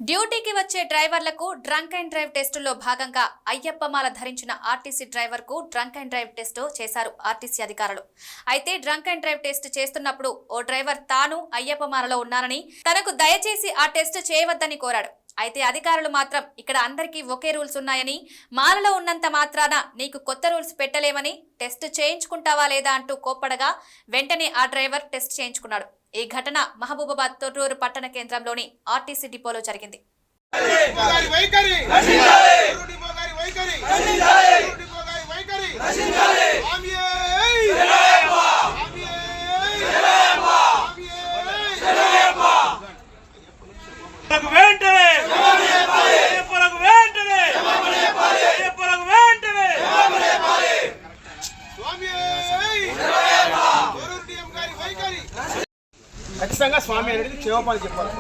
డ్యూటీకి వచ్చే డ్రైవర్లకు డ్రంక్ అండ్ డ్రైవ్ టెస్టుల్లో భాగంగా అయ్యప్పమాల ధరించిన ఆర్టీసీ డ్రైవర్ కు డ్రంక్ అండ్ డ్రైవ్ టెస్ట్ చేశారు ఆర్టీసీ అధికారులు. అయితే డ్రంక్ అండ్ డ్రైవ్ టెస్ట్ చేస్తున్నప్పుడు ఓ డ్రైవర్ తాను అయ్యప్పమాలలో ఉన్నానని, తనకు దయచేసి ఆ టెస్ట్ చేయవద్దని కోరాడు. అయితే అధికారులు మాత్రం ఇక్కడ అందరికీ ఒకే రూల్స్ ఉన్నాయని, మాలలో ఉన్నంత మాత్రాన నీకు కొత్త రూల్స్ పెట్టలేమని, టెస్ట్ చేయించుకుంటావా లేదా అంటూ కోప్పడగా వెంటనే ఆ డ్రైవర్ టెస్ట్ చేయించుకున్నాడు. ఈ ఘటన మహబూబాబాద్ తొర్రూరు పట్టణ కేంద్రంలోని ఆర్టీసీ డిపోలో జరిగింది. ఖచ్చితంగా స్వామి అనేది క్షేమపాలు చెప్పాలి.